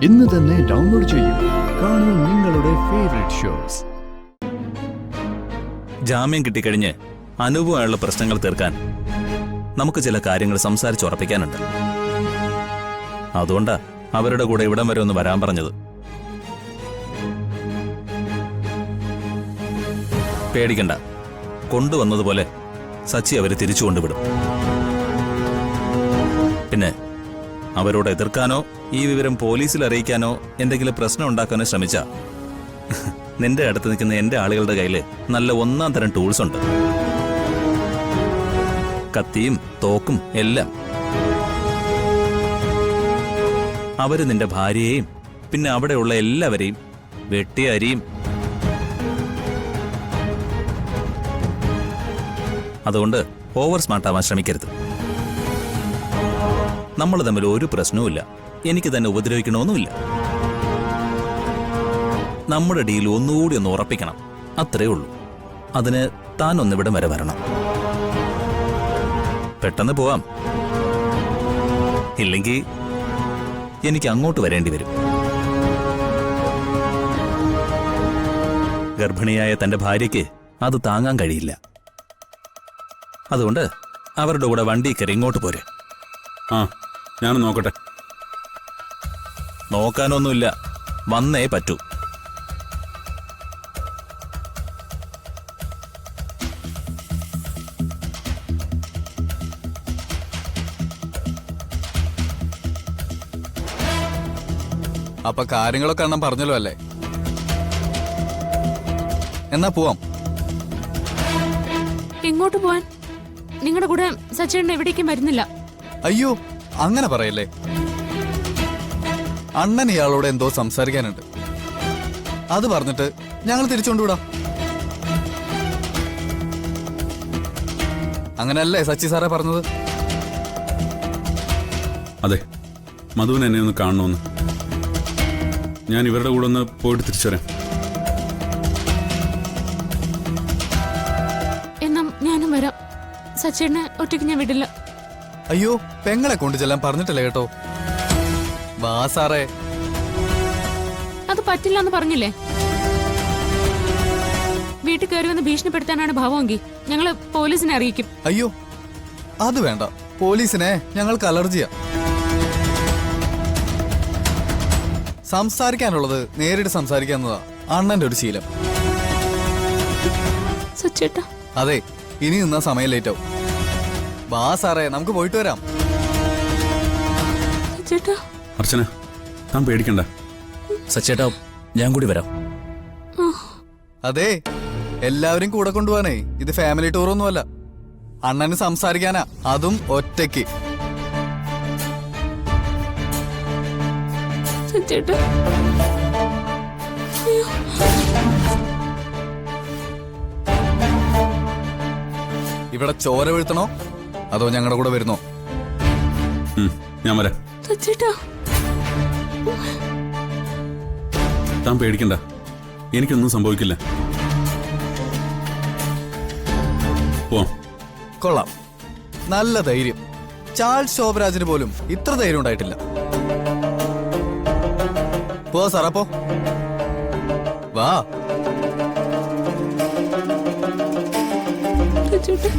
ഇന്ന് തന്നെ ഡൗൺലോഡ് ചെയ്യൂ. കാണൂ നിങ്ങളുടെ ഫേവറേറ്റ് ഷോസ്. ജാമ്യം കിട്ടിക്കഴിഞ്ഞ് അനുഭവമുള്ള പ്രശ്നങ്ങൾ തീർക്കാൻ നമുക്ക് ചില കാര്യങ്ങൾ സംസാരിച്ചുറപ്പിക്കാനുണ്ട്. അതുകൊണ്ടാ അവരുടെ കൂടെ ഇവിടം വരെ ഒന്ന് വരാൻ പറഞ്ഞത്. പേടിക്കണ്ട, കൊണ്ടുവന്നതുപോലെ സച്ചി അവരെ തിരിച്ചു കൊണ്ടുവിടും. പിന്നെ അവരോട് എതിർക്കാനോ ഈ വിവരം പോലീസിൽ അറിയിക്കാനോ എന്തെങ്കിലും പ്രശ്നം ഉണ്ടാക്കാനോ ശ്രമിച്ചാ നിന്റെ അടുത്ത് നിൽക്കുന്ന എന്റെ ആളുകളുടെ കയ്യില് നല്ല ഒന്നാം തരം ടൂൾസ് ഉണ്ട്. കത്തിയും തോക്കും എല്ലാം. അവര് നിന്റെ ഭാര്യയെയും പിന്നെ അവിടെയുള്ള എല്ലാവരെയും വെട്ടിയരിയും. അതുകൊണ്ട് ഓവർ സ്മാർട്ടാവാൻ ശ്രമിക്കരുത്. നമ്മൾ തമ്മിൽ ഒരു പ്രശ്നവുമില്ല. എനിക്ക് തന്നെ ഉപദ്രവിക്കണമെന്നുമില്ല. നമ്മുടെ ഡീൽ ഒന്നുകൂടി ഒന്ന് ഉറപ്പിക്കണം, അത്രേ ഉള്ളൂ. അതിന് താൻ ഒന്നിവിടം വരെ വരണം. പെട്ടെന്ന് പോവാം, ഇല്ലെങ്കിൽ എനിക്ക് അങ്ങോട്ട് വരേണ്ടി വരും. ഗർഭിണിയായ തന്റെ ഭാര്യയ്ക്ക് അത് താങ്ങാൻ കഴിയില്ല. അതുകൊണ്ട് അവരുടെ കൂടെ വണ്ടി കയറി ഇങ്ങോട്ട് പോരെ. ആ, ഞാൻ നോക്കട്ടെ. നോക്കാനൊന്നുമില്ല, വന്നേ പറ്റൂ. അപ്പൊ കാര്യങ്ങളൊക്കെ അണ്ണം പറഞ്ഞല്ലോ അല്ലേ? എന്നാ പോവാം. എങ്ങോട്ട് പോവാൻ? നിങ്ങളുടെ കൂടെ സച്ചേട്ടൻ എവിടേക്കും വരുന്നില്ല. അയ്യോ, അങ്ങനെ പറയല്ലേ. അണ്ണൻ ഇയാളോട് എന്തോ സംസാരിക്കാനുണ്ട്. അത് പറഞ്ഞിട്ട് ഞങ്ങൾ തിരിച്ചുകൊണ്ടുവിടാം. അങ്ങനല്ലേ സച്ചി സാറേ പറഞ്ഞത്? അതെ, മധുവിന് എന്നെ ഒന്ന് കാണണമെന്ന്. ഞാൻ ഇവരുടെ കൂടെ ഒന്ന് പോയിട്ട് തിരിച്ചു വരാം. എന്നാ ഞാനും വരാം. സച്ചേട്ടനെ ഒറ്റയ്ക്ക് ഞാൻ വിടില്ല. അയ്യോ, പെങ്ങളെ കൊണ്ട് ചെല്ലാൻ പറഞ്ഞിട്ടല്ലേ കേട്ടോ. വാ സാറേ. അത് പറ്റില്ല എന്ന് പറഞ്ഞില്ലേ? വീട്ടിൽ കയറി വന്ന് ഭീഷണിപ്പെടുത്താനാണ് ഭാവമെങ്കിൽ ഞങ്ങള് പോലീസിനെ അറിയിക്കും. അയ്യോ, അത് വേണ്ട. പോലീസിനെ ഞങ്ങൾക്ക് അലർജിയാ. സംസാരിക്കാനുള്ളത് നേരിട്ട് സംസാരിക്കാന്നതാ അണ്ണന്റെ ഒരു ശീലം. സച്ചേട്ടാ. അതെ, ഇനി നിന്നാ സമയം ലേറ്റ് ആവും. വാ സാറേ, നമുക്ക് പോയിട്ട് വരാം. സച്ചേട്ടാ. അർച്ചന, താൻ പേടിക്കണ്ട. സച്ചേട്ടാ, ഞാൻ കൂടി വരാം. അതെ, എല്ലാവരും കൂടെ കൊണ്ടുപോവാനേ. ഇത് ഫാമിലി ടൂറൊന്നുമല്ല. അണ്ണന് സംസാരിക്കാനാ, അതും ഒറ്റയ്ക്ക്. സച്ചേട്ടാ. ഇവിടെ ചോര വീഴ്ത്തണോ അതോ ഞങ്ങളുടെ കൂടെ വരുന്നോ? ഞാൻ വരാം. സച്ചേട്ടാ. താൻ പേടിക്കണ്ട, എനിക്കൊന്നും സംഭവിക്കില്ല. പോവാം. കൊള്ളാം, നല്ല ധൈര്യം. ചാൾസ് ശോഭരാജിന് പോലും ഇത്ര ധൈര്യം ഉണ്ടായിട്ടില്ല. പോ സാറാ, പോ. വാ. സച്ചേട്ടാ.